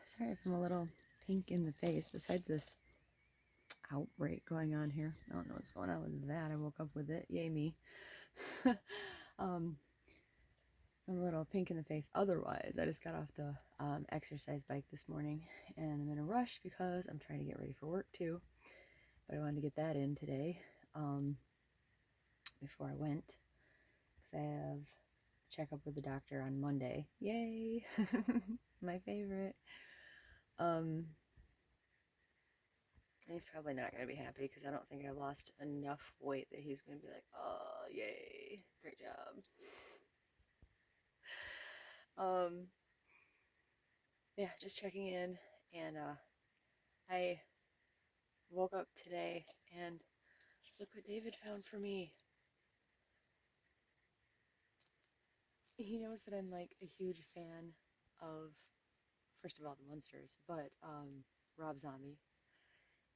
Sorry if I'm a little pink in the face. Besides this outbreak going on here, I don't know what's going on with that. I woke up with it. Yay me. I'm a little pink in the face. Otherwise, I just got off the exercise bike this morning, and I'm in a rush because I'm trying to get ready for work too. But I wanted to get that in today before I went, because I have a checkup with the doctor on Monday. Yay! My favorite. He's probably not going to be happy because I don't think I lost enough weight that he's going to be like, oh, yay, great job. Yeah, just checking in, and I woke up today and look what David found for me. He knows that I'm like a huge fan of, first of all, the Munsters, but Rob Zombie.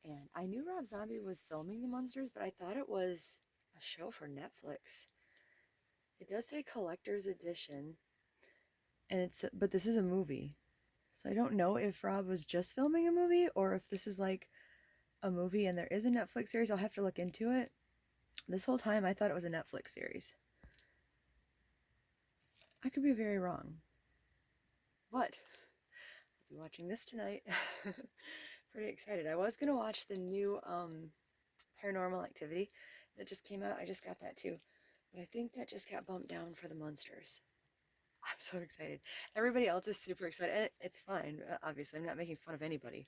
And I knew Rob Zombie was filming the Munsters, but I thought it was a show for Netflix. It does say collector's edition, and but this is a movie. So I don't know if Rob was just filming a movie or if this is like a movie and there is a Netflix series. I'll have to look into it. This whole time I thought it was a Netflix series. I could be very wrong. But I'll be watching this tonight. Pretty excited. I was going to watch the new Paranormal Activity that just came out. I just got that too. But I think that just got bumped down for the Munsters. I'm so excited. Everybody else is super excited. And it's fine. Obviously, I'm not making fun of anybody.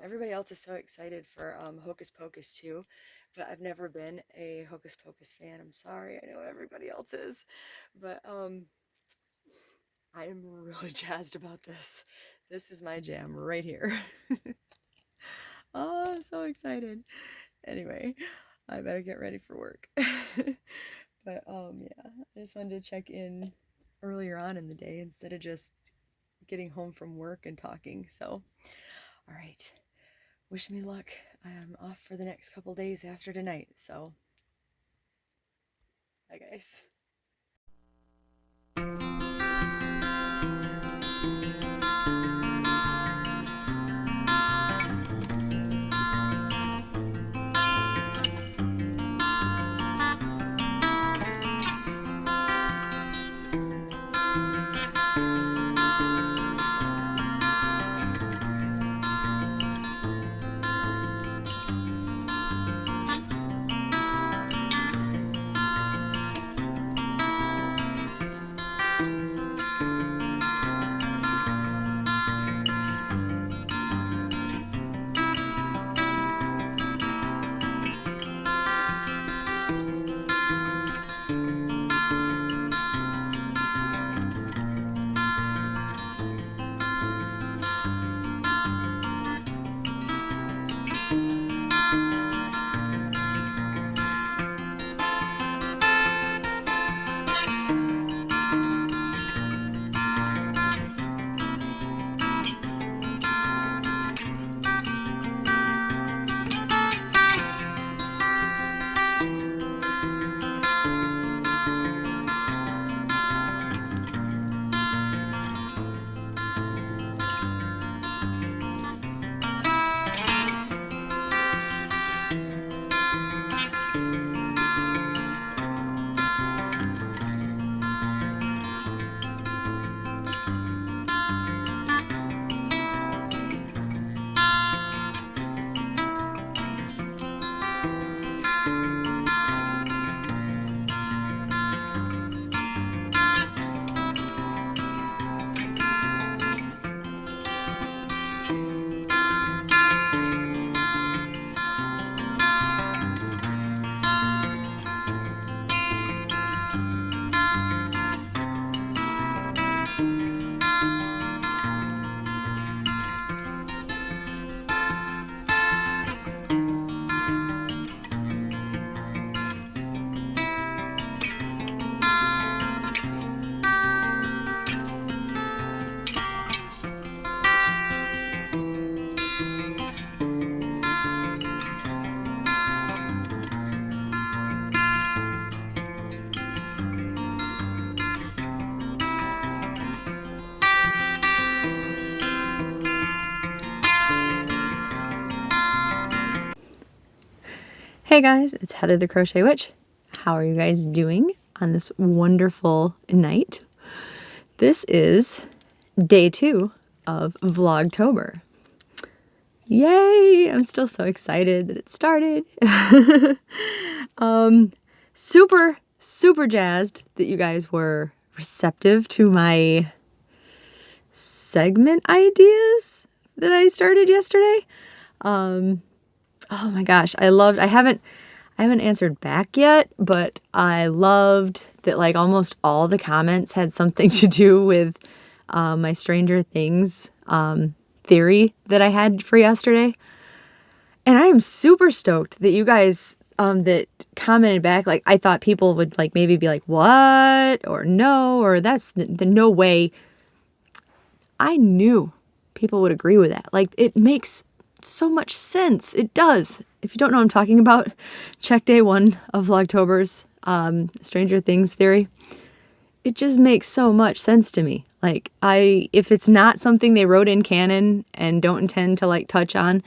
Everybody else is so excited for Hocus Pocus too, but I've never been a Hocus Pocus fan. I'm sorry. I know everybody else is, but I am really jazzed about this. This is my jam right here. Oh, I'm so excited. Anyway, I better get ready for work. But yeah, I just wanted to check in earlier on in the day instead of just getting home from work and talking. So, all right. Wish me luck. I'm off for the next couple days after tonight. So, bye guys. Hey guys, it's Heather the Crochet Witch. How are you guys doing on this wonderful night? This is day 2 of Vlogtober. Yay! I'm still so excited that it started. Super jazzed that you guys were receptive to my segment ideas that I started yesterday. Oh my gosh, I haven't answered back yet, but I loved that like almost all the comments had something to do with my Stranger Things theory that I had for yesterday. And I am super stoked that you guys that commented back, like I thought people would like maybe be like, what? Or no, or that's the no way. I knew people would agree with that. Like it makes so much sense. It does. If you don't know what I'm talking about, check day 1 of Vlogtober's Stranger Things theory. It just makes so much sense to me. Like if it's not something they wrote in canon and don't intend to like touch on,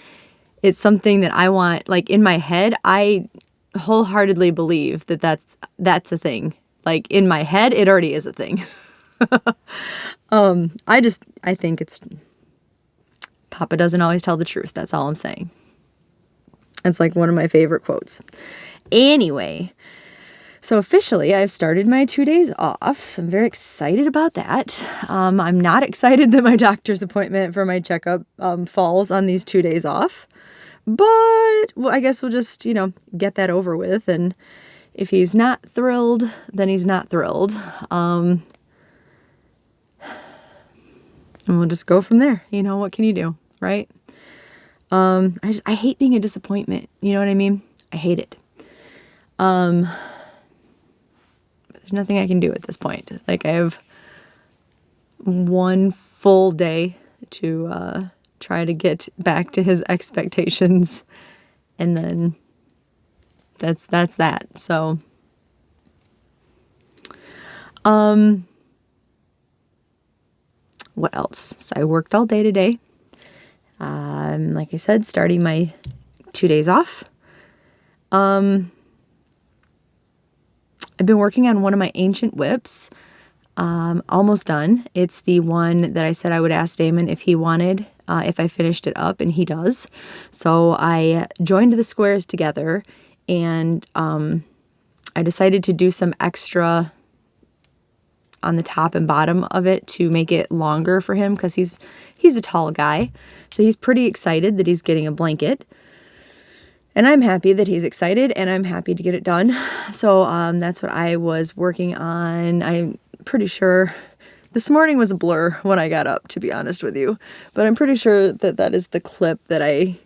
it's something that I want, like in my head, I wholeheartedly believe that that's a thing. Like in my head, it already is a thing. I think it's Papa doesn't always tell the truth. That's all I'm saying. It's like one of my favorite quotes. Anyway, so officially I've started my 2 days off. So I'm very excited about that. I'm not excited that my doctor's appointment for my checkup falls on these 2 days off. But well, I guess we'll just, get that over with. And if he's not thrilled, then he's not thrilled. And we'll just go from there. What can you do, right? I hate being a disappointment. You know what I mean? I hate it. But there's nothing I can do at this point. Like I have 1 full day to try to get back to his expectations, and then that's that. So, what else? So I worked all day today. Like I said, starting my 2 days off. I've been working on one of my ancient whips. Almost done. It's the one that I said I would ask Damon if he wanted, if I finished it up, and he does. So I joined the squares together, and I decided to do some extra on the top and bottom of it to make it longer for him, because he's a tall guy. So he's pretty excited that he's getting a blanket. And I'm happy that he's excited, and I'm happy to get it done. So that's what I was working on. I'm pretty sure this morning was a blur when I got up, to be honest with you. But I'm pretty sure that is the clip that I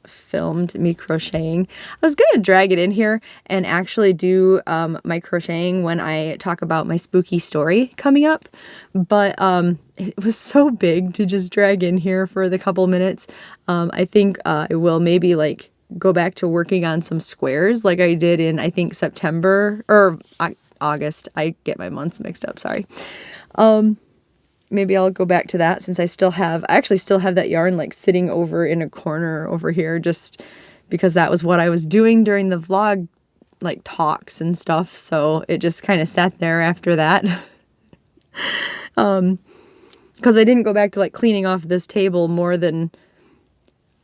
filmed me crocheting. I was going to drag it in here and actually do my crocheting when I talk about my spooky story coming up. But it was so big to just drag in here for the couple minutes. I think I will maybe like go back to working on some squares like I did in, I think, September or August. I get my months mixed up. Sorry. Maybe I'll go back to that since I actually still have that yarn like sitting over in a corner over here, just because that was what I was doing during the vlog like talks and stuff. So it just kind of sat there after that. Because I didn't go back to like cleaning off this table more than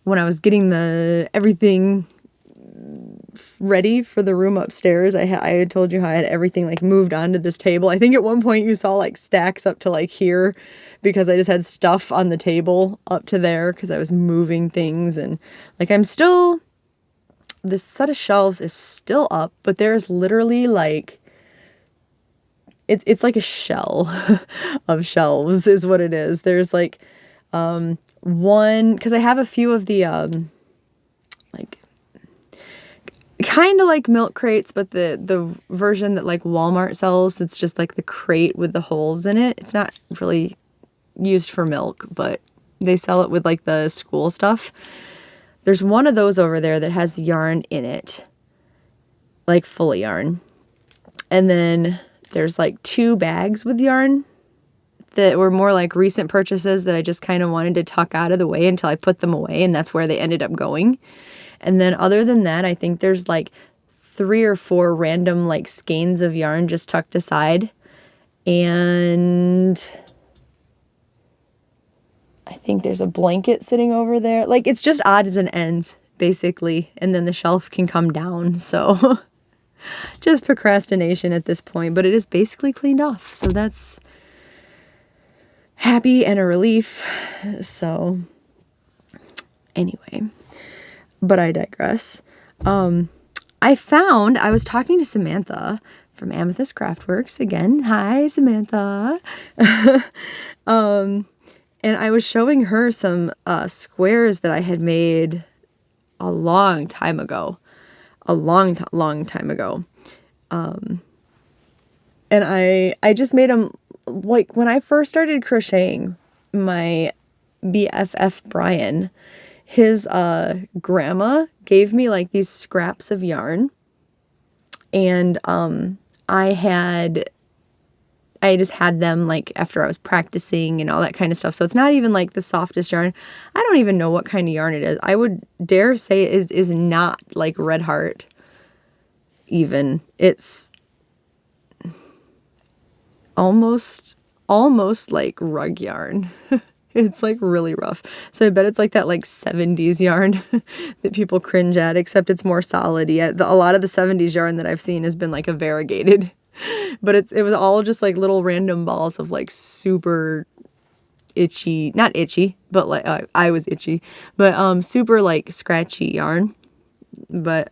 when I was getting everything ready for the room upstairs. I had told you how I had everything like moved onto this table. I think at one point you saw like stacks up to like here, because I just had stuff on the table up to there because I was moving things. And like this set of shelves is still up, but there's literally like it's like a shell of shelves is what it is. There's like one, because I have a few of the like kind of like milk crates, but the version that like Walmart sells, it's just like the crate with the holes in it. It's not really used for milk, but they sell it with like the school stuff. There's one of those over there that has yarn in it, like full of yarn. And then there's like 2 bags with yarn that were more like recent purchases that I just kind of wanted to tuck out of the way until I put them away, and that's where they ended up going. And then other than that, I think there's like 3 or 4 random like skeins of yarn just tucked aside. And I think there's a blanket sitting over there. Like, it's just odds and ends, basically. And then the shelf can come down. So just procrastination at this point. But it is basically cleaned off. So that's happy and a relief. So anyway, but I digress. I was talking to Samantha from Amethyst Craftworks again. Hi, Samantha. And I was showing her some squares that I had made a long time ago. A long time ago. And I just made them, like, when I first started crocheting, my BFF Brian, his grandma gave me like these scraps of yarn. And I just had them like after I was practicing and all that kind of stuff. So it's not even like the softest yarn. I don't even know what kind of yarn it is. I would dare say it is not like Red Heart even. It's almost like rug yarn. It's like really rough. So I bet it's like that like 70s yarn that people cringe at, except it's more solid. Yeah, a lot of the 70s yarn that I've seen has been like a variegated. But it was all just like little random balls of like super itchy, not itchy, but like I was itchy, but super like scratchy yarn. But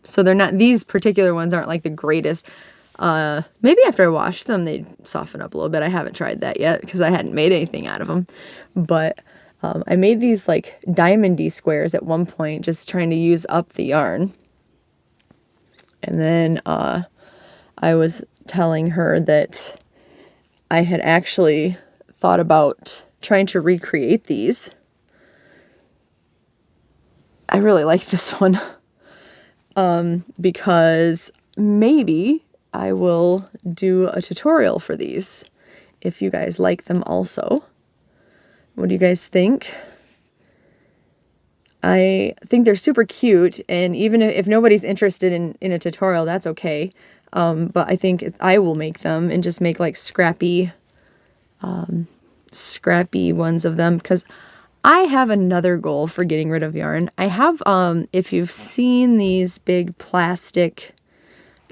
so they're not, these particular ones aren't like the greatest. Maybe after I wash them, they'd soften up a little bit. I haven't tried that yet because I hadn't made anything out of them. But I made these like diamondy squares at one point, just trying to use up the yarn. And then I was telling her that I had actually thought about trying to recreate these. I really like this one because maybe I will do a tutorial for these if you guys like them also. What do you guys think? I think they're super cute, and even if nobody's interested in a tutorial, that's okay. But I think I will make them and just make like scrappy ones of them, because I have another goal for getting rid of yarn. I have, if you've seen these big plastic,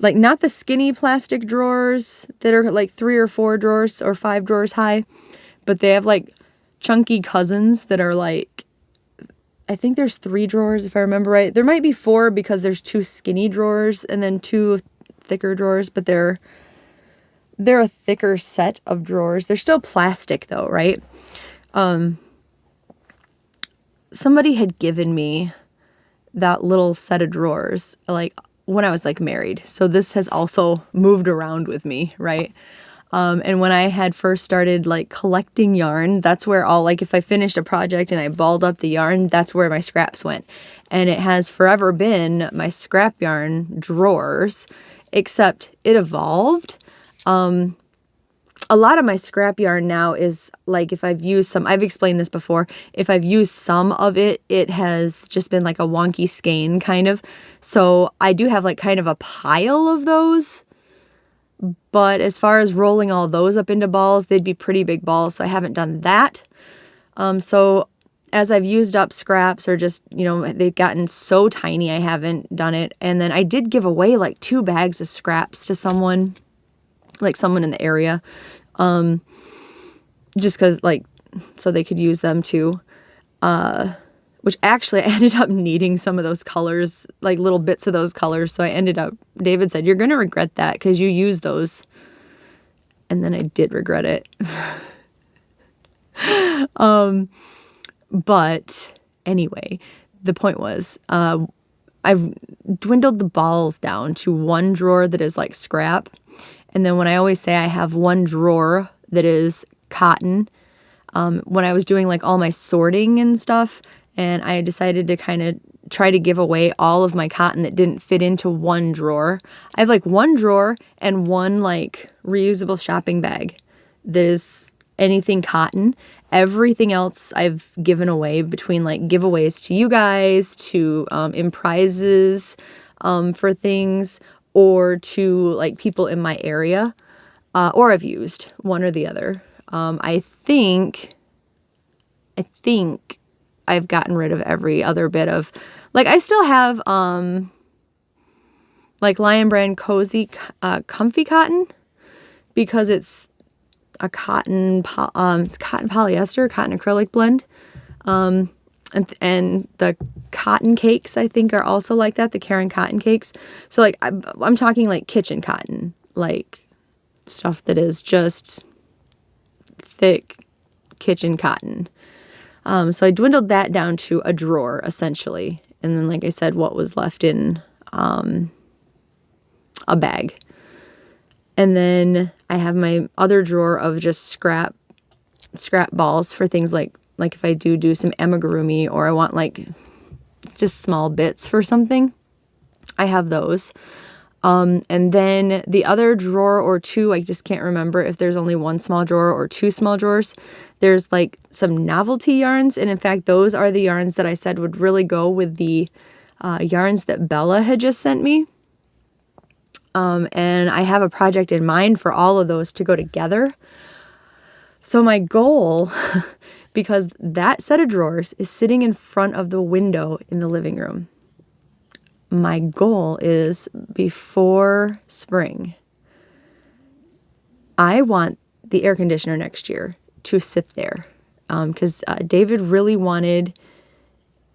like not the skinny plastic drawers that are like 3 or 4 drawers or 5 drawers high, but they have like chunky cousins that are like, I think there's 3 drawers if I remember right. There might be 4 because there's 2 skinny drawers and then 2 thicker drawers, but they're a thicker set of drawers. They're still plastic though, right? Somebody had given me that little set of drawers like when I was like married. So this has also moved around with me, right? And when I had first started like collecting yarn, that's where all, like if I finished a project and I balled up the yarn, that's where my scraps went. And it has forever been my scrap yarn drawers, except it evolved. A lot of my scrap yarn now is like, if I've used some, I've explained this before, if I've used some of it, it has just been like a wonky skein kind of. So I do have like kind of a pile of those. But as far as rolling all those up into balls, they'd be pretty big balls. So I haven't done that. So as I've used up scraps, or just, you know, they've gotten so tiny, I haven't done it. And then I did give away like 2 bags of scraps to someone, like someone in the area, just because, like, so they could use them too. Which actually I ended up needing some of those colors, like little bits of those colors. So I ended up, David said, you're going to regret that because you use those. And then I did regret it. But anyway, the point was, I've dwindled the balls down to 1 drawer that is like scrap. And then when I always say I have 1 drawer that is cotton, when I was doing like all my sorting and stuff, and I decided to kind of try to give away all of my cotton that didn't fit into 1 drawer. I have like 1 drawer and 1 like reusable shopping bag that is anything cotton. Everything else I've given away, between like giveaways to you guys, to in prizes for things, or to like people in my area, or I've used one or the other. I think I've gotten rid of every other bit of, like, I still have like Lion Brand Cozy Comfy Cotton, because it's a cotton it's cotton polyester, cotton acrylic blend. And the cotton cakes, I think, are also like that, the Karen cotton cakes. So like I'm talking like kitchen cotton, like stuff that is just thick kitchen cotton. So I dwindled that down to a drawer essentially, and then, like I said, what was left in a bag. And then I have my other drawer of just scrap balls for things like if I do some amigurumi, or I want like just small bits for something, I have those. And then the other drawer or two, I just can't remember if there's only one small drawer or two small drawers. There's like some novelty yarns, and in fact, those are the yarns that I said would really go with the yarns that Bella had just sent me. And I have a project in mind for all of those to go together. So my goal, because that set of drawers is sitting in front of the window in the living room, my goal is before spring, I want the air conditioner next year to sit there. Because David really wanted,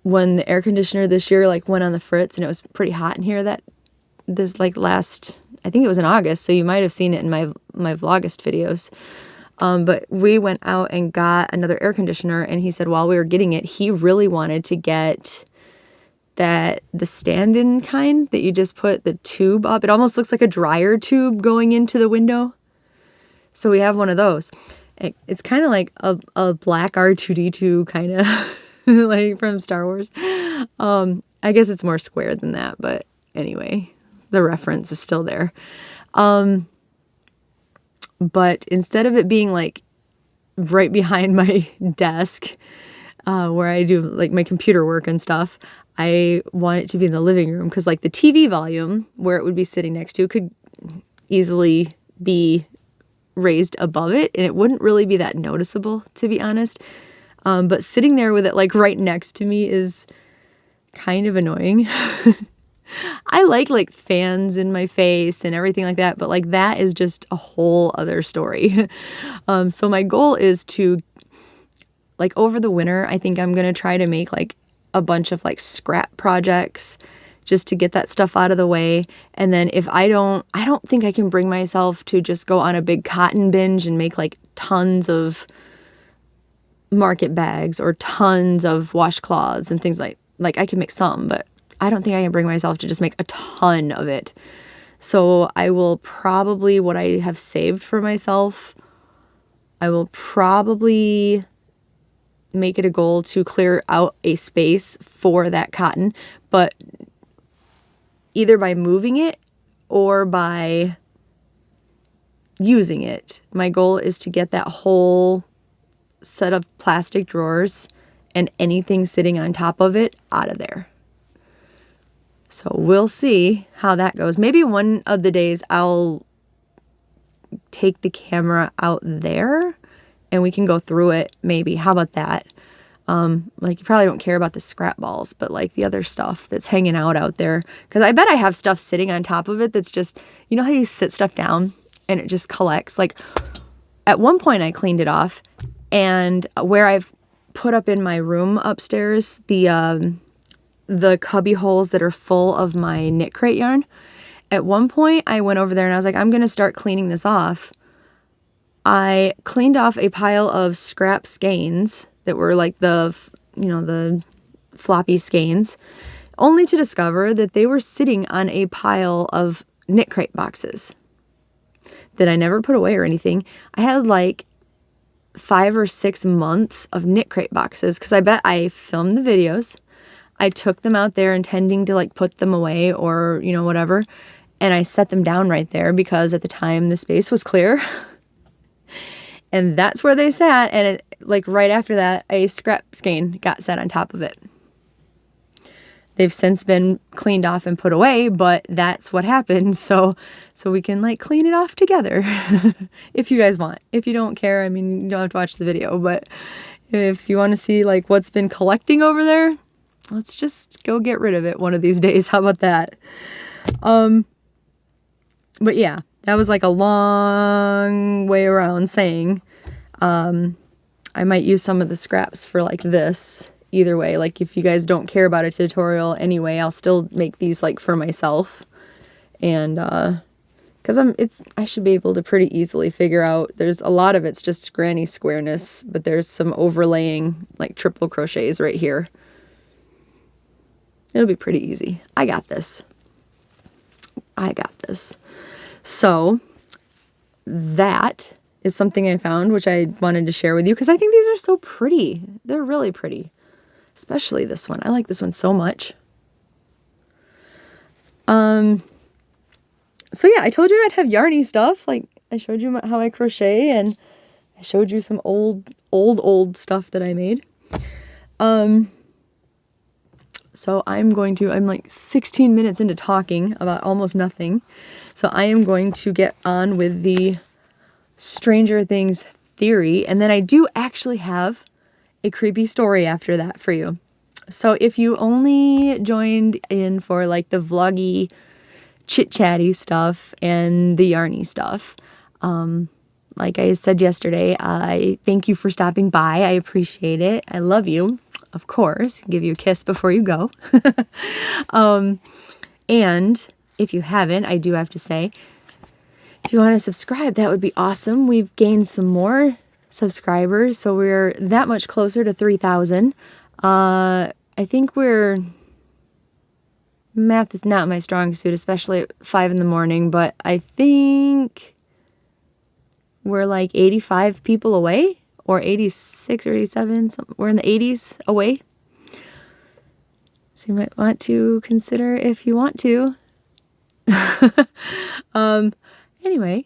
when the air conditioner this year like went on the fritz and it was pretty hot in here, that this like last, I think it was in August, so you might have seen it in my Vlogust videos. But we went out and got another air conditioner, and he said while we were getting it, he really wanted to get the stand-in kind that you just put the tube up. It almost looks like a dryer tube going into the window. So we have one of those. It's kind of like a black R2-D2 kind of like from Star Wars. I guess it's more square than that, but anyway, the reference is still there. But instead of it being like right behind my desk, where I do like my computer work and stuff, I want it to be in the living room, because like the TV volume where it would be sitting next to could easily be raised above it, and it wouldn't really be that noticeable, to be honest. But sitting there with it like right next to me is kind of annoying. I like fans in my face and everything like that, but like that is just a whole other story. So my goal is to, like, over the winter, I think I'm going to try to make like a bunch of like scrap projects just to get that stuff out of the way. And then if I don't think I can bring myself to just go on a big cotton binge and make like tons of market bags or tons of washcloths and things like I can make some, but I don't think I can bring myself to just make a ton of it. So I will probably, what I have saved for myself, I will probably make it a goal to clear out a space for that cotton, but either by moving it or by using it. My goal is to get that whole set of plastic drawers and anything sitting on top of it out of there. So we'll see how that goes. Maybe one of the days I'll take the camera out there and we can go through it maybe. How about that? Like, you probably don't care about the scrap balls, but like the other stuff that's hanging out there. Because I bet I have stuff sitting on top of it that's just, you know how you sit stuff down and it just collects? Like, at one point I cleaned it off, and where I've put up in my room upstairs, the cubby holes that are full of my knit crate yarn. At one point, I went over there and I was like, I'm going to start cleaning this off. I cleaned off a pile of scrap skeins that were like the floppy skeins, only to discover that they were sitting on a pile of knit crate boxes that I never put away or anything. I had like 5 or 6 months of knit crate boxes, because I bet I filmed the videos. I took them out there intending to like put them away or, whatever. And I set them down right there because at the time the space was clear. And that's where they sat, and it, like right after that, a scrap skein got set on top of it. They've since been cleaned off and put away, but that's what happened. So we can like clean it off together if you guys want. If you don't care, I mean, you don't have to watch the video, but if you want to see like what's been collecting over there, let's just go get rid of it one of these days. How about that? But yeah, that was like a long way around saying, I might use some of the scraps for like this. Either way, like if you guys don't care about a tutorial anyway, I'll still make these like for myself. And because I should be able to pretty easily figure out, there's a lot of it's just granny squareness, but there's some overlaying like triple crochets right here. It'll be pretty easy. I got this. So that is something I found, which I wanted to share with you because I think these are so pretty. They're really pretty. Especially this one. I like this one so much. So yeah, I told you I'd have yarny stuff. Like I showed you how I crochet, and I showed you some old stuff that I made. So I'm like 16 minutes into talking about almost nothing. So I am going to get on with the Stranger Things theory. And then I do actually have a creepy story after that for you. So if you only joined in for like the vloggy chit-chatty stuff and the yarny stuff, like I said yesterday, I thank you for stopping by. I appreciate it. I love you, of course. Give you a kiss before you go. And if you haven't, I do have to say, if you want to subscribe, that would be awesome. We've gained some more subscribers, so we're that much closer to 3,000. I think math is not my strong suit, especially at 5 in the morning, but I think we're like 85 people away, or 86 or 87, we're in the 80s away. So you might want to consider if you want to. Anyway,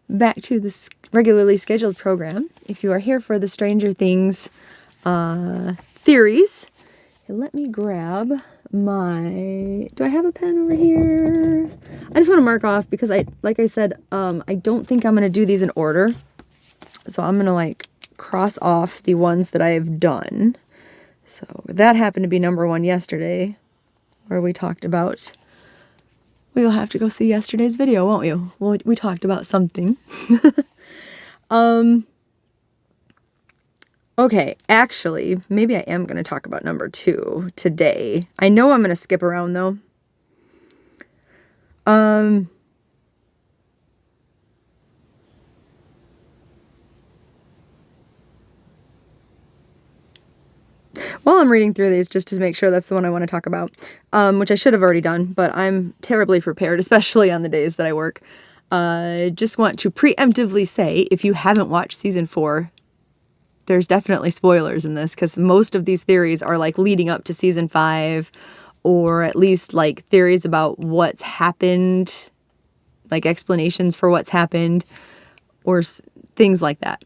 back to this regularly scheduled program. If you are here for the Stranger Things theories, let me grab do I have a pen over here? I just want to mark off because like I said, I don't think I'm going to do these in order. So I'm going to like cross off the ones that I've done. So that happened to be number 1 yesterday, where we talked about, we'll have to go see yesterday's video, won't you? Well, we talked about something. Okay, actually, maybe I am going to talk about number 2 today. I know I'm going to skip around, though. While I'm reading through these, just to make sure that's the one I want to talk about, which I should have already done, but I'm terribly prepared, especially on the days that I work. Just want to preemptively say, if you haven't watched season 4, there's definitely spoilers in this, because most of these theories are like leading up to season 5, or at least like theories about what's happened, like explanations for what's happened, or things like that.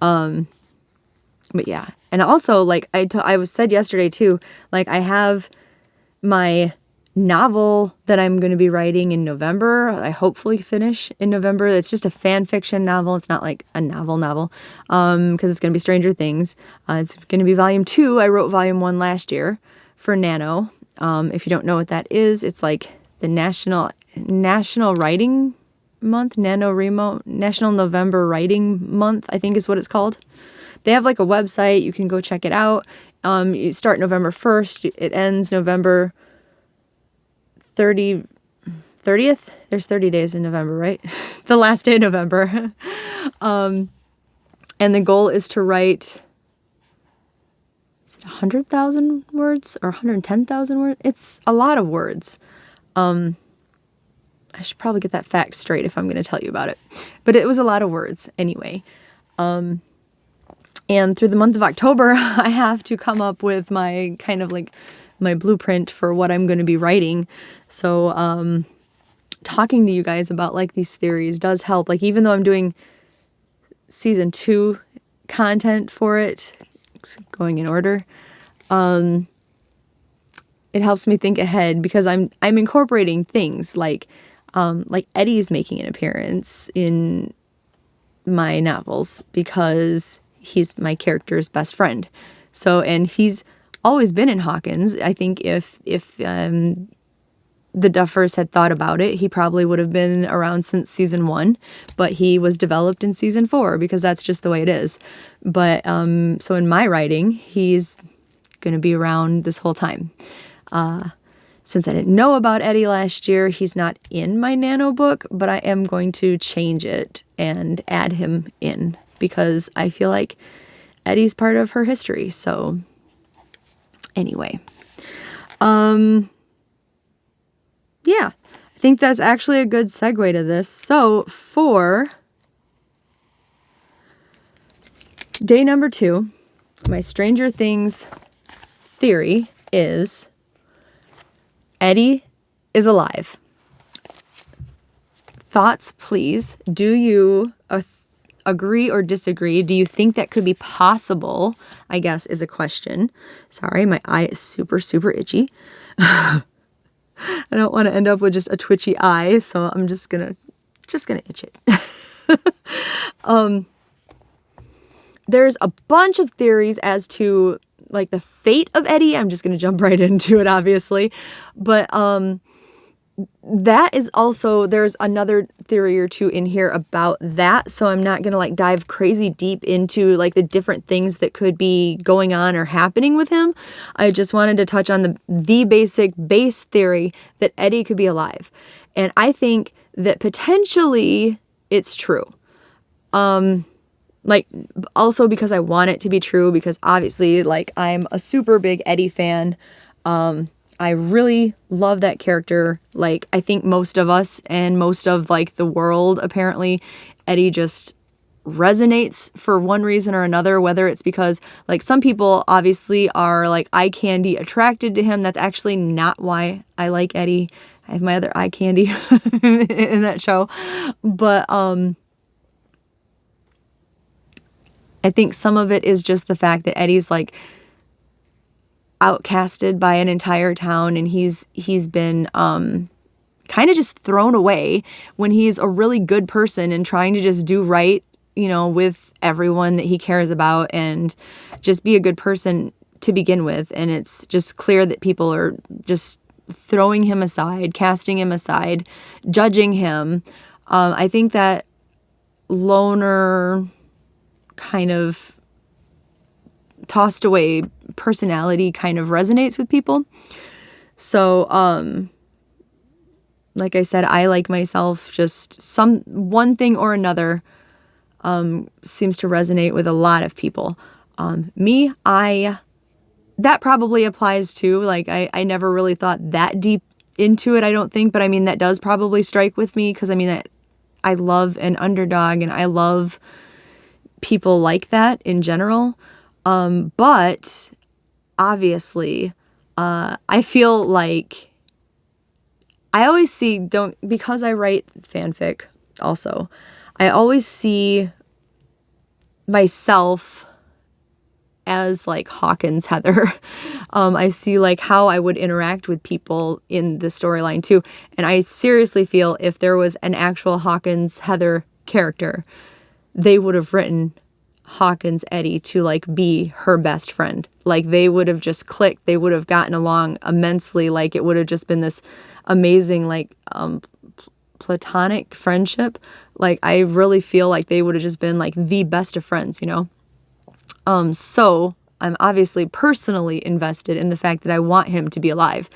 But yeah, and also like I was said yesterday too, like I have my novel that I'm going to be writing in November. I hopefully finish in November. It's just a fan fiction novel. It's not like a novel, because it's going to be Stranger Things. It's going to be volume 2. I wrote volume 1 last year for Nano. If you don't know what that is, it's like the National Writing Month, National November Writing Month, I think is what it's called. They have like a website. You can go check it out. You start November 1st. It ends November 30th. There's 30 days in November, right? The last day of November. And the goal is to write, is it 100,000 words or 110,000 words? It's a lot of words. I should probably get that fact straight if I'm going to tell you about it. But it was a lot of words anyway. And through the month of October, I have to come up with my kind of like my blueprint for what I'm going to be writing. So, talking to you guys about like these theories does help. Like, even though I'm doing season 2 content for it, going in order. It helps me think ahead because I'm incorporating things like Eddie's making an appearance in my novels because he's my character's best friend. So, and he's always been in Hawkins. I think if the Duffers had thought about it, he probably would have been around since season 1, but he was developed in season 4 because that's just the way it is. But so in my writing, he's going to be around this whole time. Since I didn't know about Eddie last year, he's not in my Nano book, but I am going to change it and add him in because I feel like Eddie's part of her history. So anyway, yeah, I think that's actually a good segue to this. So for day number 2, my Stranger Things theory is Eddie is alive. Thoughts, please. Do you agree or disagree? Do you think that could be possible? I guess is a question. Sorry, my eye is super, super itchy. I don't want to end up with just a twitchy eye, so I'm just gonna itch it. There's a bunch of theories as to like the fate of Eddie. I'm just gonna jump right into it, obviously, but that is also, there's another theory or two in here about that, so I'm not gonna like dive crazy deep into like the different things that could be going on or happening with him. I just wanted to touch on the basic base theory that Eddie could be alive, and I think that potentially it's true. Like also because I want it to be true, because obviously like I'm a super big Eddie fan. I really love that character. Like, I think most of us and most of like the world, apparently, Eddie just resonates for one reason or another, whether it's because like some people obviously are like eye candy attracted to him. That's actually not why I like Eddie. I have my other eye candy in that show. But I think some of it is just the fact that Eddie's like outcasted by an entire town, and he's been kind of just thrown away when he's a really good person and trying to just do right, you know, with everyone that he cares about and just be a good person to begin with. And it's just clear that people are just throwing him aside, casting him aside, judging him. I think that loner kind of tossed away personality kind of resonates with people. So, like I said, I like myself, just one thing or another, seems to resonate with a lot of people. That probably applies too. Like, I never really thought that deep into it, I don't think, but I mean, that does probably strike with me, because I mean, I love an underdog and I love people like that in general. But obviously, I feel like I always see, because I write fanfic also, I always see myself as like Hawkins Heather. I see like how I would interact with people in the storyline too. And I seriously feel if there was an actual Hawkins Heather character, they would have written Hawkins Eddie to like be her best friend. Like, they would have just clicked. They would have gotten along immensely. Like, it would have just been this amazing like platonic friendship. Like, I really feel like they would have just been like the best of friends, you know. So I'm obviously personally invested in the fact that I want him to be alive,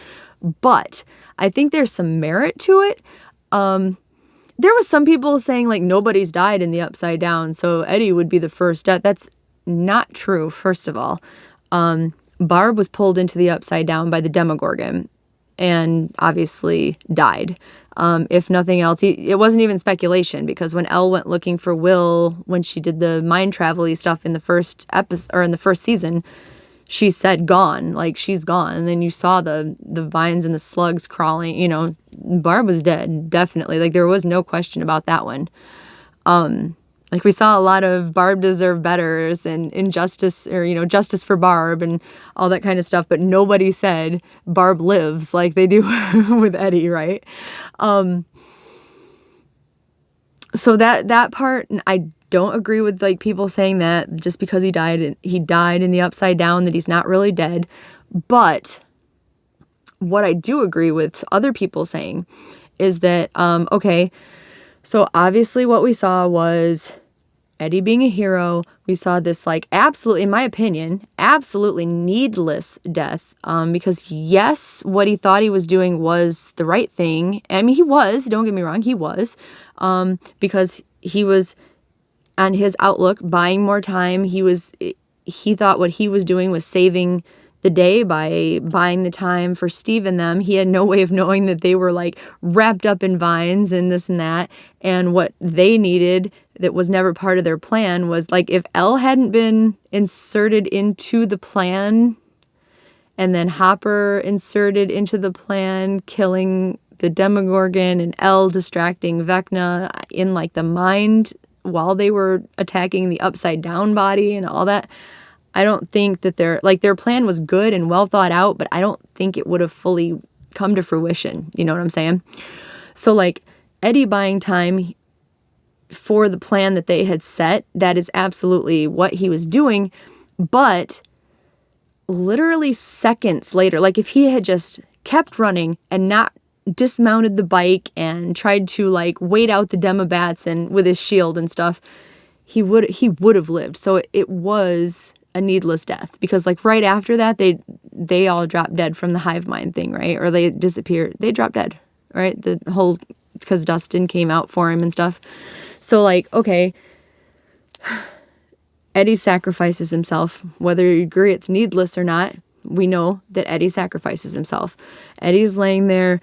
but I think there's some merit to it. There was some people saying like nobody's died in the Upside Down, so Eddie would be the first death. That's not true. First of all, Barb was pulled into the Upside Down by the Demogorgon and obviously died. If nothing else, it wasn't even speculation, because when Elle went looking for Will, when she did the mind travel-y stuff in the first episode or in the first season, she said gone, like she's gone. And then you saw the vines and the slugs crawling, you know, Barb was dead, definitely. Like, there was no question about that one. Like we saw a lot of Barb deserved betters and injustice, or, justice for Barb and all that kind of stuff. But nobody said Barb lives like they do with Eddie, right? So that part, I don't agree with like people saying that just because he died in the Upside Down, that he's not really dead. But what I do agree with other people saying is that, okay, so obviously what we saw was Eddie being a hero. We saw this, like, absolutely, in my opinion, absolutely needless death. Because yes, what he thought he was doing was the right thing. I mean, he was, don't get me wrong, he was, because he was on his outlook buying more time. He thought what he was doing was saving the day by buying the time for Steve and them. He had no way of knowing that they were like wrapped up in vines and this and that. And what they needed that was never part of their plan was, like, if Elle hadn't been inserted into the plan and then Hopper inserted into the plan, killing the Demogorgon, and Elle distracting Vecna in like the mind while they were attacking the Upside Down body and all that, I don't think that their plan was good and well thought out, but I don't think it would have fully come to fruition. You know what I'm saying? So like Eddie buying time for the plan that they had set, that is absolutely what he was doing. But literally seconds later, like if he had just kept running and not dismounted the bike and tried to like wait out the Demobats and with his shield and stuff, he would have lived. So it was a needless death, because like right after that they all dropped dead from the hive mind thing, right? Or they disappeared. They dropped dead, right? The whole, because Dustin came out for him and stuff. So like, okay, Eddie sacrifices himself. Whether you agree it's needless or not, we know that Eddie sacrifices himself. Eddie's laying there,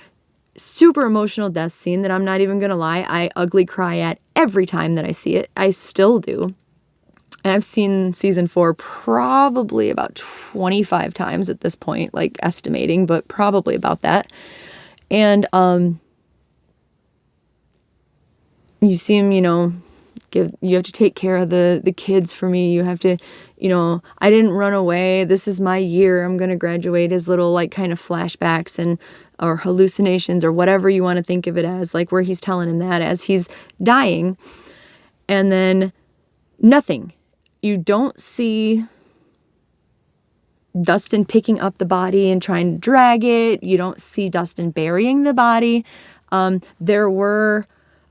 super emotional death scene that I'm not even gonna lie, I ugly cry at every time that I see it. I still do. And I've seen season 4 probably about 25 times at this point, like estimating, but probably about that. And you see him, you have to take care of the kids for me. You have to, I didn't run away. This is my year. I'm going to graduate. His little like kind of flashbacks and or hallucinations or whatever you want to think of it as, like where he's telling him that as he's dying. And then nothing. You don't see Dustin picking up the body and trying to drag it. You don't see Dustin burying the body. There were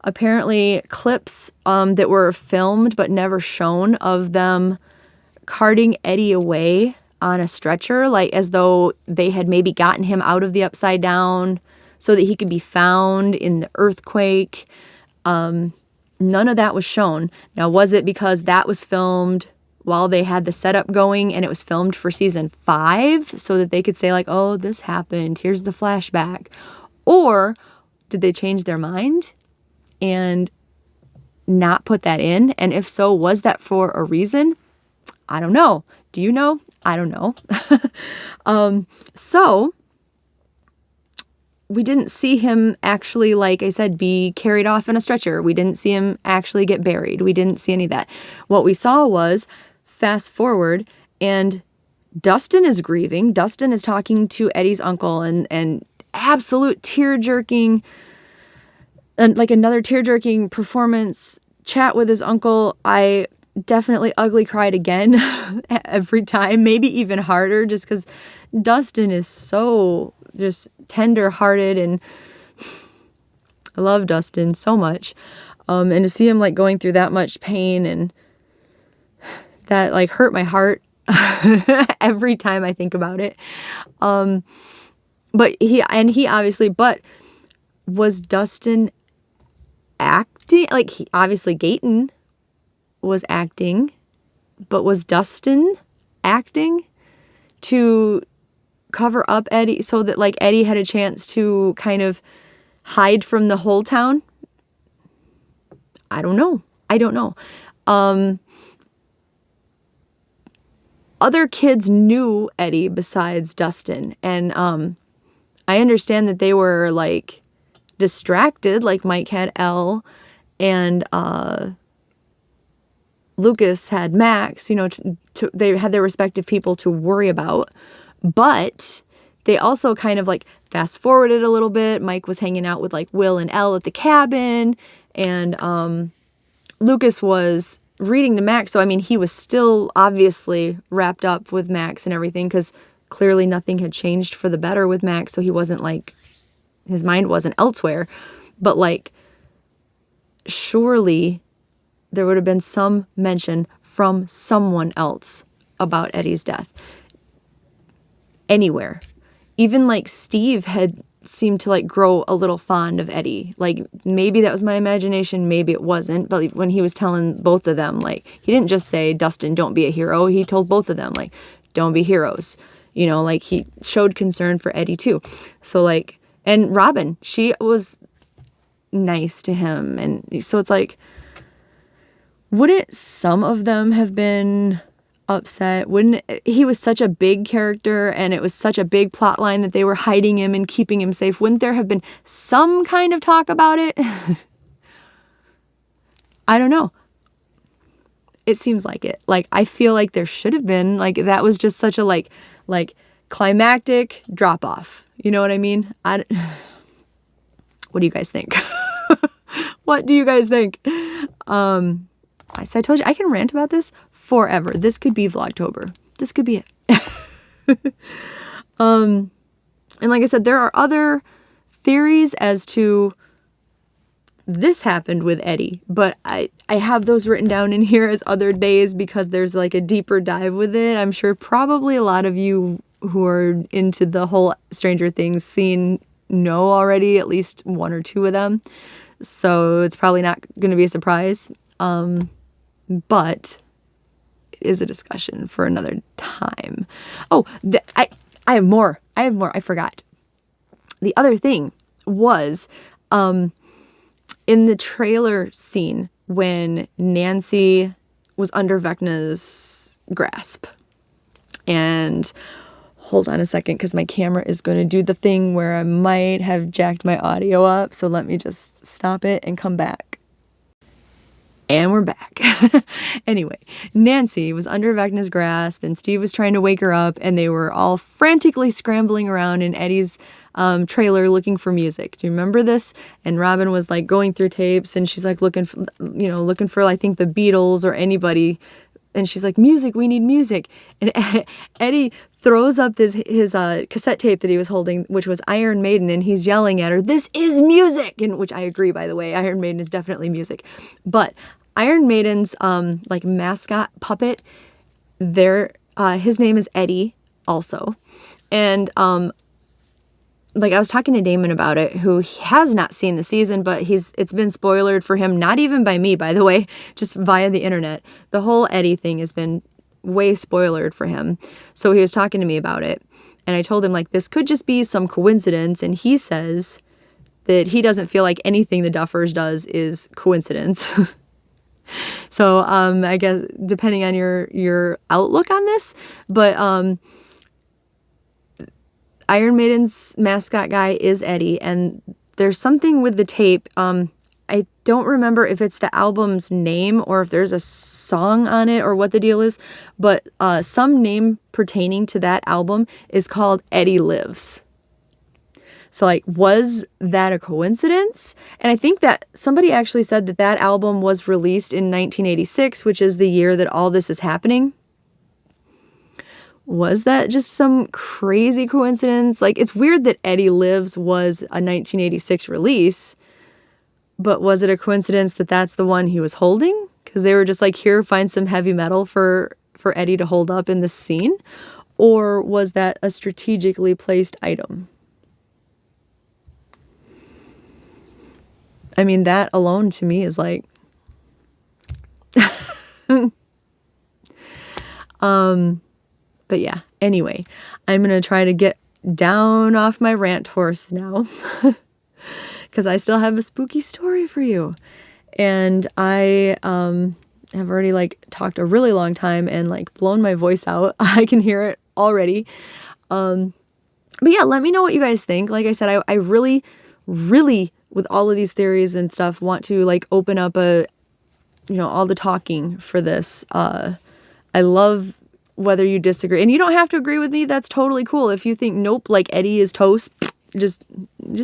apparently clips that were filmed but never shown of them carting Eddie away on a stretcher, like as though they had maybe gotten him out of the Upside Down so that he could be found in the earthquake. None of that was shown. Now, was it because that was filmed while they had the setup going and it was filmed for season 5 so that they could say like, oh, this happened, here's the flashback? Or did they change their mind and not put that in? And if so, was that for a reason? I don't know. Do you know? I don't know. So we didn't see him actually, like I said, be carried off in a stretcher. We didn't see him actually get buried. We didn't see any of that. What we saw was fast forward and Dustin is grieving. Dustin is talking to Eddie's uncle and absolute tear-jerking, and like another tear-jerking performance chat with his uncle. I definitely ugly cried again every time, maybe even harder, just because Dustin is so just tender-hearted and I love Dustin so much. And to see him like going through that much pain, and that like hurt my heart every time I think about it. But he obviously, but was Dustin acting? Like obviously Gayton was acting, but was Dustin acting to cover up Eddie so that like Eddie had a chance to kind of hide from the whole town? I don't know. Other kids knew Eddie besides Dustin, and I understand that they were like distracted, like Mike had Elle, and Lucas had Max, you know, they had their respective people to worry about. But they also kind of like fast forwarded a little bit. Mike was hanging out with like Will and Elle at the cabin, and Lucas was reading to Max. So, I mean, he was still obviously wrapped up with Max and everything, because clearly nothing had changed for the better with Max. So he wasn't like, his mind wasn't elsewhere. But like, surely there would have been some mention from someone else about Eddie's death. Anywhere. Even like Steve had seemed to like grow a little fond of Eddie. Like maybe that was my imagination, maybe it wasn't. But when he was telling both of them, like he didn't just say, Dustin, don't be a hero. He told both of them, like, don't be heroes. You know, like he showed concern for Eddie too. So like, and Robin, she was nice to him. And so it's like, wouldn't some of them have been upset? Wouldn't he was such a big character, and it was such a big plot line that they were hiding him and keeping him safe? Wouldn't there have been some kind of talk about it? I don't know. It seems like it. Like, I feel like there should have been. Like, that was just such a like climactic drop off. You know what I mean? What do you guys think? What do you guys think? I told you I can rant about this forever. This could be Vlogtober. This could be it. And like I said, there are other theories as to this happened with Eddie, but I have those written down in here as other days because there's like a deeper dive with it. I'm sure probably a lot of you who are into the whole Stranger Things scene know already at least one or two of them. So it's probably not going to be a surprise. But it is a discussion for another time. Oh, I have more. I forgot. The other thing was, in the trailer scene when Nancy was under Vecna's grasp. And hold on a second, because my camera is going to do the thing where I might have jacked my audio up. So let me just stop it and come back. And we're back. Anyway, Nancy was under Vecna's grasp, and Steve was trying to wake her up, and they were all frantically scrambling around in Eddie's trailer looking for music. Do you remember this? And Robin was like going through tapes, and she's like looking for I think the Beatles or anybody. And she's like, music, we need music. And Eddie throws up his cassette tape that he was holding, which was Iron Maiden, and he's yelling at her, "This is music!" And which I agree, by the way, Iron Maiden is definitely music. But Iron Maiden's like mascot puppet, his name is Eddie also. And like I was talking to Damon about it, who has not seen the season, but it's been spoilered for him, not even by me, by the way, just via the internet. The whole Eddie thing has been way spoilered for him. So he was talking to me about it, and I told him like this could just be some coincidence, and he says that he doesn't feel like anything the Duffers does is coincidence. So I guess depending on your outlook on this, but Iron Maiden's mascot guy is Eddie, and there's something with the tape. I don't remember if it's the album's name or if there's a song on it or what the deal is, but some name pertaining to that album is called Eddie Lives. So like, was that a coincidence? And I think that somebody actually said that album was released in 1986, which is the year that all this is happening. Was that just some crazy coincidence? Like, it's weird that Eddie Lives was a 1986 release, but was it a coincidence that that's the one he was holding? Because they were just like, here, find some heavy metal for Eddie to hold up in this scene? Or was that a strategically placed item? I mean, that alone to me is like... But yeah, anyway, I'm going to try to get down off my rant horse now because I still have a spooky story for you. And I have already like talked a really long time and like blown my voice out. I can hear it already. But yeah, let me know what you guys think. Like I said, I really, really, with all of these theories and stuff, want to like open up a all the talking for this. I love whether you disagree, and you don't have to agree with me. That's totally cool. If you think, nope, like Eddie is toast, just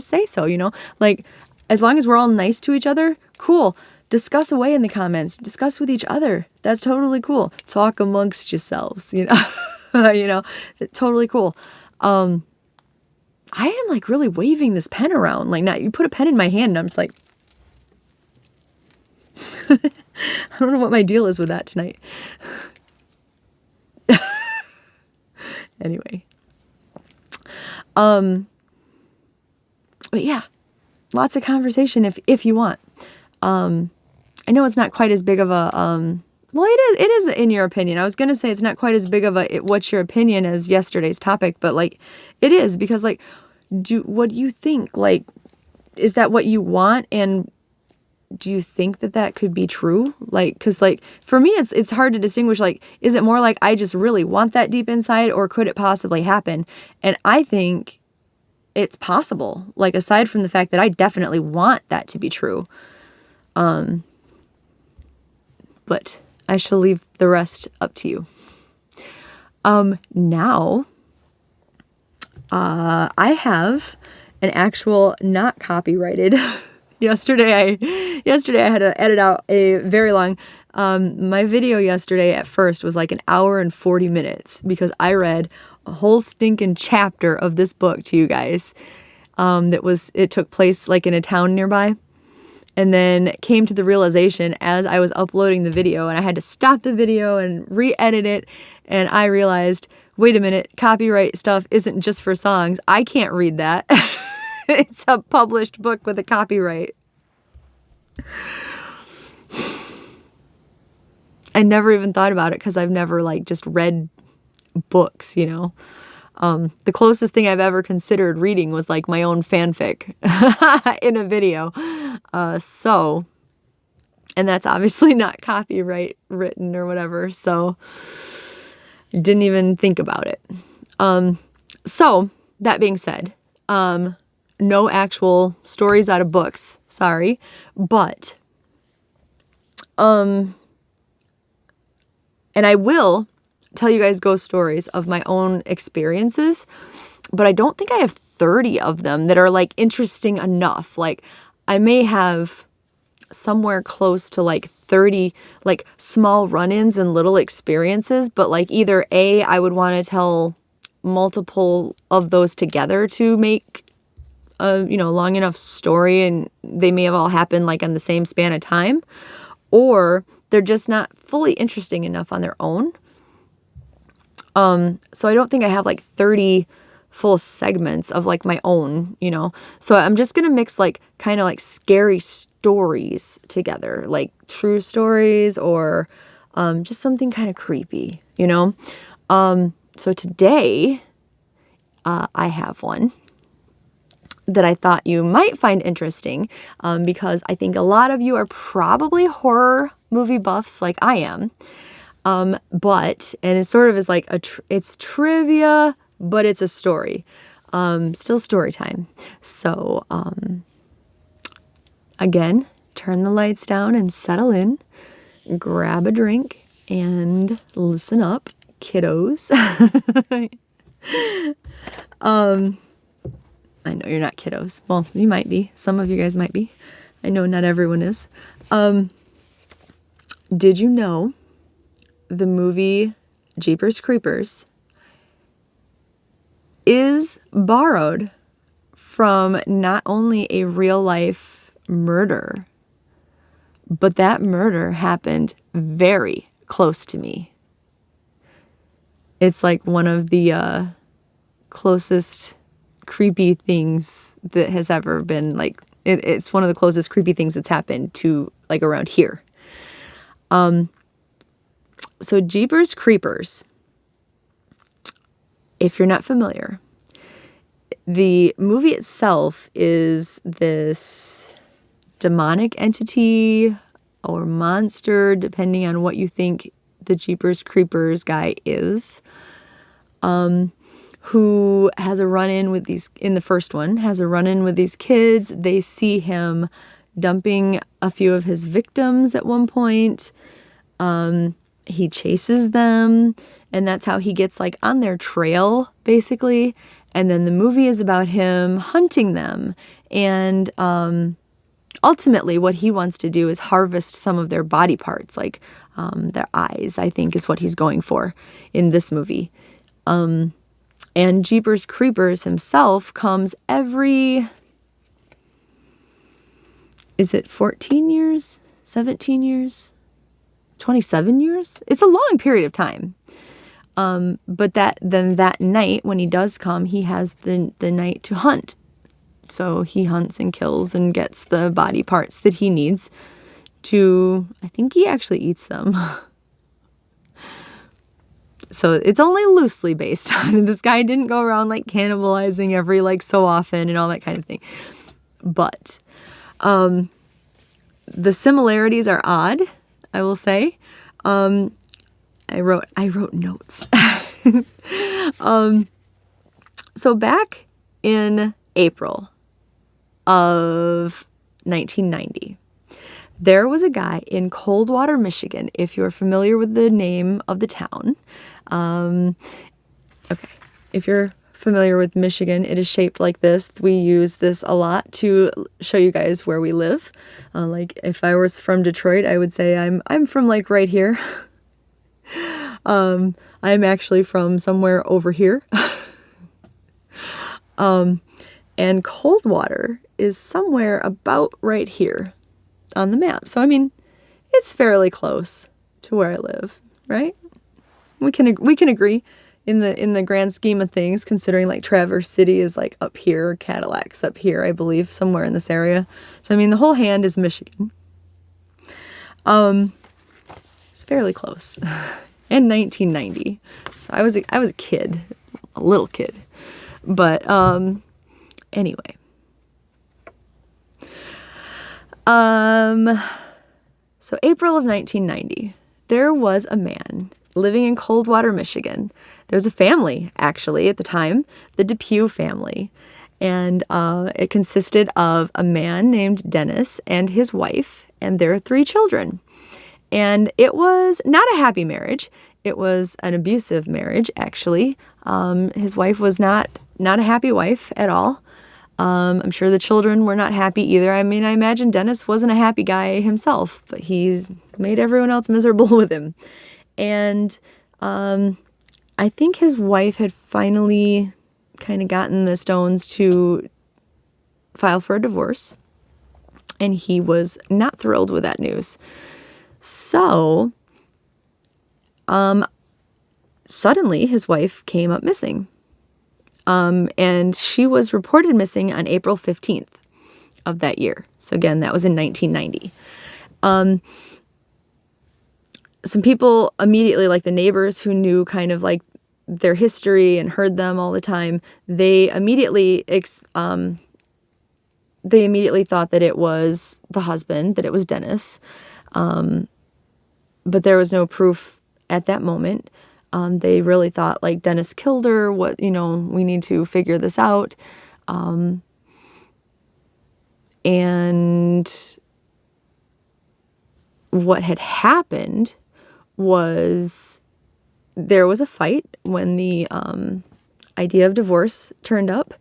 say so, like, as long as we're all nice to each other, cool. Discuss away in the comments, discuss with each other. That's totally cool. Talk amongst yourselves, totally cool. I am like really waving this pen around. Like, not, you put a pen in my hand and I'm just like, I don't know what my deal is with that tonight. Anyway. But yeah, lots of conversation if you want. I know it's not quite as big of a, well, it is in your opinion. I was going to say it's not quite as big of a, what's your opinion as yesterday's topic, but like, it is because like, what do you think? Like, is that what you want? And do you think that could be true? Like, cause like, for me, it's hard to distinguish, like, is it more like, I just really want that deep inside, or could it possibly happen? And I think it's possible, like, aside from the fact that I definitely want that to be true. But I shall leave the rest up to you. Now, I have an actual not copyrighted. Yesterday I had to edit out a very long, my video yesterday at first was like an hour and 40 minutes because I read a whole stinking chapter of this book to you guys. It took place like in a town nearby. And then came to the realization as I was uploading the video, and I had to stop the video and re-edit it. And I realized, wait a minute, copyright stuff isn't just for songs. I can't read that. It's a published book with a copyright. I never even thought about it because I've never like just read books, The closest thing I've ever considered reading was like my own fanfic in a video. And that's obviously not copyright written or whatever. So didn't even think about it. So that being said, no actual stories out of books, sorry, but, and I will tell you guys ghost stories of my own experiences, but I don't think I have 30 of them that are like interesting enough. Like I may have somewhere close to like 30 like small run-ins and little experiences, but like either A, I would want to tell multiple of those together to make a long enough story, and they may have all happened like on the same span of time, or they're just not fully interesting enough on their own. So I don't think I have like 30 full segments of like my own, so I'm just going to mix like kind of like scary stories together, like true stories or, just something kind of creepy, so today, I have one that I thought you might find interesting, because I think a lot of you are probably horror movie buffs like I am. And it sort of is like it's trivia, but it's a story. Still story time. So, again, turn the lights down and settle in, grab a drink and listen up, kiddos. I know you're not kiddos. Well, you might be. Some of you guys might be. I know not everyone is. Did you know the movie Jeepers Creepers is borrowed from not only a real life murder, but that murder happened very close to me. It's like one of the closest creepy things that has ever been, like, it's one of the closest creepy things that's happened to like around here. So Jeepers Creepers, if you're not familiar, the movie itself is this demonic entity or monster, depending on what you think the Jeepers Creepers guy is, who has a run-in with these, in the first one, has a run-in with these kids. They see him dumping a few of his victims at one point. He chases them, and that's how he gets like on their trail, basically. And then the movie is about him hunting them. And ultimately, what he wants to do is harvest some of their body parts, like their eyes, I think, is what he's going for in this movie. And Jeepers Creepers himself comes every, is it 14 years? 17 years? 27 years? It's a long period of time. But that night when he does come, he has the night to hunt. So he hunts and kills and gets the body parts that he needs to, I think he actually eats them. So it's only loosely based on, this guy didn't go around like cannibalizing every like so often and all that kind of thing. But the similarities are odd, I will say. I wrote notes. So back in April of 1990, there was a guy in Coldwater, Michigan, if you're familiar with the name of the town. Okay, if you're familiar with Michigan, it is shaped like this. We use this a lot to show you guys where we live. Like if I was from Detroit, I would say I'm from like right here. I'm actually from somewhere over here. And Coldwater is somewhere about right here on the map. So, I mean, it's fairly close to where I live, right? We can agree in the grand scheme of things, considering like Traverse City is like up here, Cadillac's up here, I believe, somewhere in this area. So, I mean, the whole hand is Michigan. It's fairly close. In 1990. So I was a kid, a little kid. But anyway. So April of 1990, there was a man living in Coldwater, Michigan. There was a family, actually, at the time, the Depew family. And it consisted of a man named Dennis and his wife and their 3 children. And it was not a happy marriage. It was an abusive marriage, actually. His wife was not a happy wife at all. I'm sure the children were not happy either. I mean, I imagine Dennis wasn't a happy guy himself, but he's made everyone else miserable with him. And I think his wife had finally kind of gotten the stones to file for a divorce. And he was not thrilled with that news. So, suddenly his wife came up missing. And she was reported missing on April 15th of that year. So again, that was in 1990. Some people immediately, like the neighbors who knew kind of like their history and heard them all the time, they immediately thought that it was the husband, that it was Dennis. But there was no proof at that moment. They really thought like Dennis killed her. We need to figure this out. And what had happened was there was a fight when the idea of divorce turned up.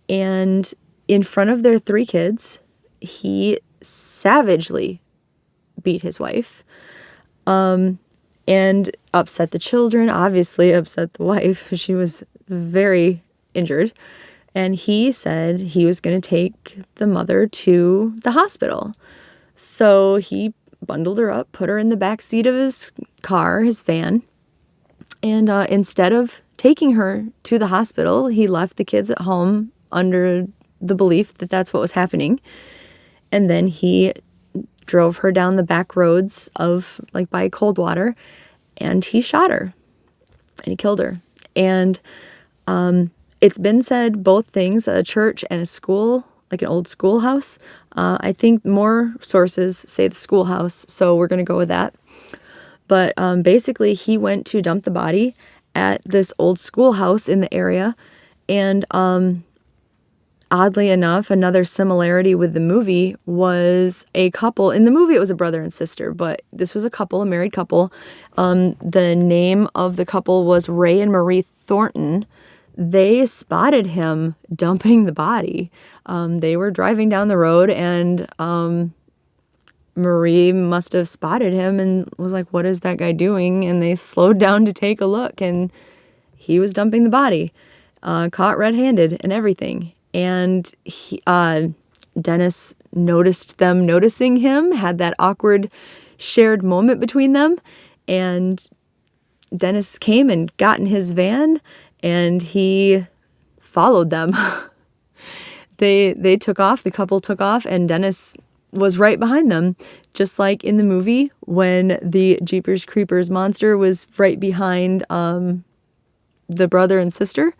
And in front of their 3 kids, he savagely beat his wife. And upset the children, obviously upset the wife. She was very injured. And he said he was going to take the mother to the hospital. So he bundled her up, put her in the back seat of his car, his van. And instead of taking her to the hospital, he left the kids at home under the belief that that's what was happening. And then he drove her down the back roads of like by Coldwater, and he shot her and he killed her. And it's been said both things, a church and a school, like an old schoolhouse. I think more sources say the schoolhouse, so we're going to go with that. But basically he went to dump the body at this old schoolhouse in the area. And oddly enough, another similarity with the movie was a couple. In the movie, it was a brother and sister, but this was a couple, a married couple. The name of the couple was Ray and Marie Thornton. They spotted him dumping the body. They were driving down the road, and Marie must have spotted him and was like, "What is that guy doing?" And they slowed down to take a look, and he was dumping the body, caught red-handed and everything. And Dennis noticed them noticing him, had that awkward shared moment between them, and Dennis came and got in his van, and he followed them. They took off, the couple took off, and Dennis was right behind them, just like in the movie when the Jeepers Creepers monster was right behind the brother and sister.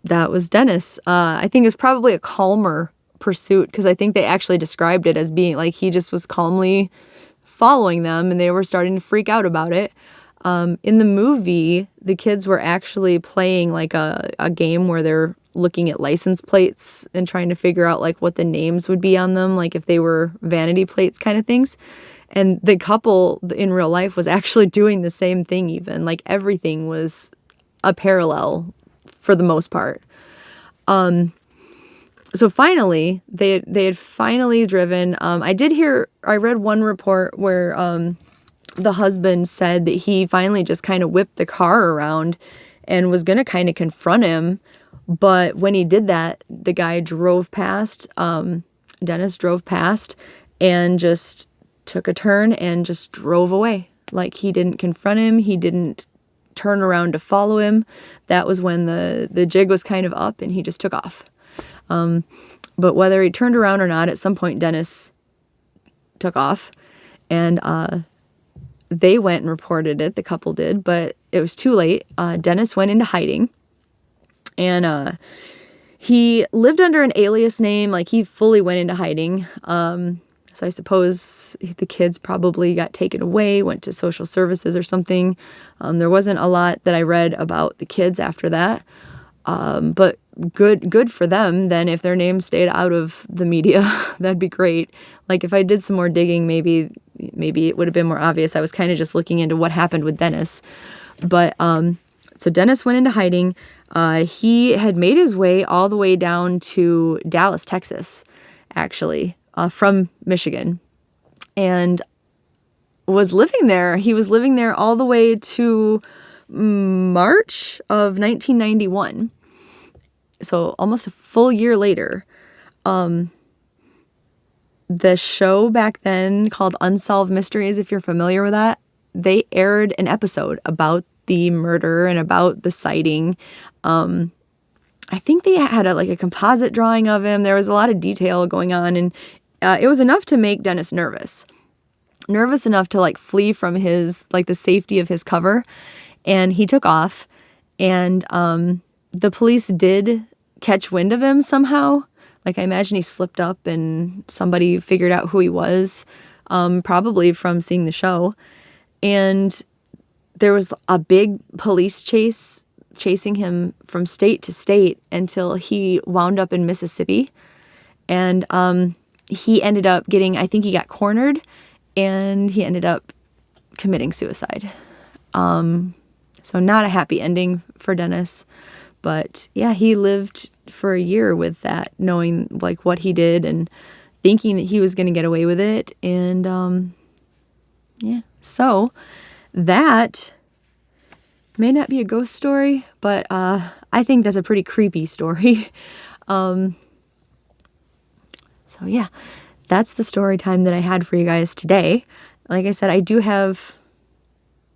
That was Dennis. I think it was probably a calmer pursuit, because I think they actually described it as being like he just was calmly following them, and they were starting to freak out about it. In the movie, the kids were actually playing like a game where they're looking at license plates and trying to figure out like what the names would be on them, like if they were vanity plates kind of things. And the couple in real life was actually doing the same thing even. Like everything was a parallel for the most part. So finally, they had finally driven. I read one report where the husband said that he finally just kind of whipped the car around and was going to kind of confront him. But when he did that, the guy drove past, Dennis drove past and just took a turn and just drove away. Like he didn't confront him. He didn't turn around to follow him. That was when the jig was kind of up and he just took off. But whether he turned around or not, at some point Dennis took off, and they went and reported it. The couple did, but it was too late. Dennis went into hiding, and he lived under an alias name. Like he fully went into hiding. So I suppose the kids probably got taken away, went to social services or something. There wasn't a lot that I read about the kids after that. But good for them then. If their name stayed out of the media, that'd be great. Like if I did some more digging, maybe it would have been more obvious. I was kind of just looking into what happened with Dennis. But so Dennis went into hiding. He had made his way all the way down to Dallas, Texas, actually, from Michigan, and was living there. He was living there all the way to March of 1991. So almost a full year later. The show back then called Unsolved Mysteries, if you're familiar with that, they aired an episode about the murder and about the sighting. I think they had a composite drawing of him. There was a lot of detail going on, and it was enough to make Dennis nervous enough to like flee from his, like the safety of his cover. And he took off, and the police did catch wind of him somehow. Like I imagine he slipped up and somebody figured out who he was, probably from seeing the show. And there was a big police chasing him from state to state until he wound up in Mississippi. And he ended up I think he got cornered, and he ended up committing suicide. So not a happy ending for Dennis. But yeah, he lived for a year with that, knowing like what he did and thinking that he was going to get away with it. And yeah, so that may not be a ghost story, but I think that's a pretty creepy story. So yeah, that's the story time that I had for you guys today. Like I said, I do have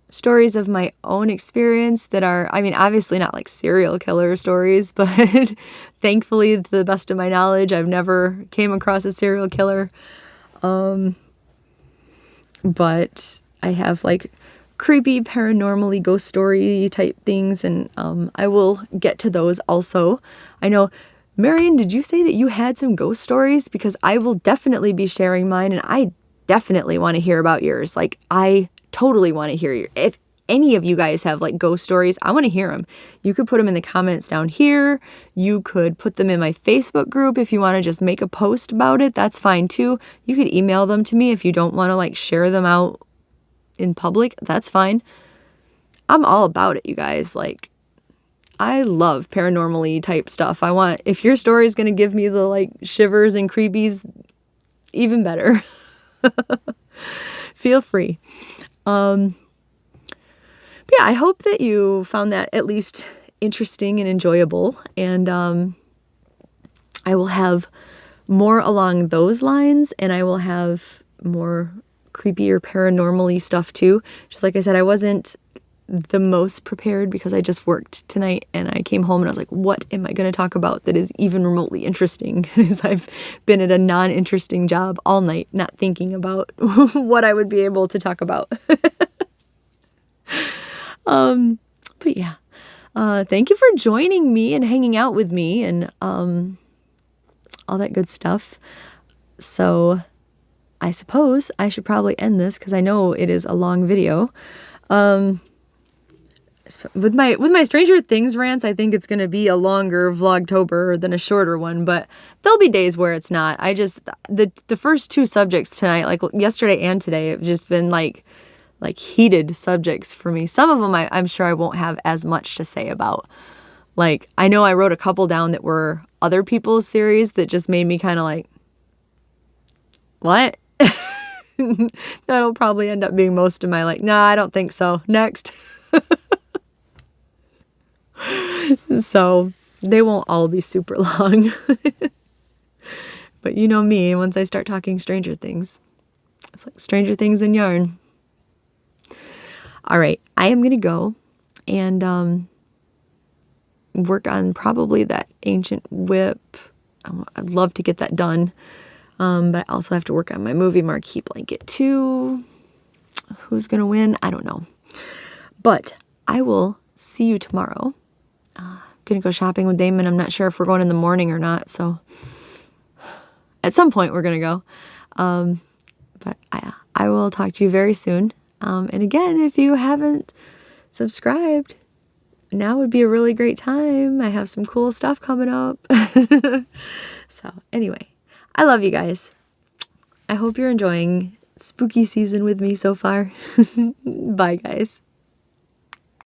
stories of my own experience that are, I mean, obviously not like serial killer stories, but thankfully, to the best of my knowledge, I've never came across a serial killer. But I have like creepy, paranormally ghost story type things, and I will get to those also. I know, Marion, did you say that you had some ghost stories? Because I will definitely be sharing mine, and I definitely want to hear about yours. Like, I totally want to hear any of you guys have like ghost stories, I want to hear them. You could put them in the comments down here. You could put them in my Facebook group if you want to just make a post about it. That's fine too. You could email them to me if you don't want to like share them out in public. That's fine. I'm all about it, you guys. Like, I love paranormally type stuff. If your story is going to give me the like shivers and creepies, even better. Feel free. But yeah, I hope that you found that at least interesting and enjoyable. And I will have more along those lines, and I will have more creepy or paranormal-y stuff too. Just like I said, I wasn't the most prepared because I just worked tonight and I came home and I was like, what am I going to talk about that is even remotely interesting? Because I've been at a non-interesting job all night, not thinking about what I would be able to talk about. But yeah, thank you for joining me and hanging out with me and all that good stuff. So I suppose I should probably end this because I know it is a long video. With my Stranger Things rants, I think it's going to be a longer Vlogtober than a shorter one, but there'll be days where it's not. The first two subjects tonight, like yesterday and today, have just been like heated subjects for me. Some of them I'm sure I won't have as much to say about. Like, I know I wrote a couple down that were other people's theories that just made me kind of like, what? That'll probably end up being most of my like, nah, I don't think so. Next. So they won't all be super long. But you know me, once I start talking Stranger Things, it's like Stranger Things and yarn. All right, I am going to go and work on probably that ancient whip. I'd love to get that done. But I also have to work on my movie marquee blanket too. Who's going to win? I don't know. But I will see you tomorrow. I'm going to go shopping with Damon. I'm not sure if we're going in the morning or not. So at some point we're going to go. But I will talk to you very soon. And again, if you haven't subscribed, now would be a really great time. I have some cool stuff coming up. So anyway, I love you guys. I hope you're enjoying spooky season with me so far. Bye, guys.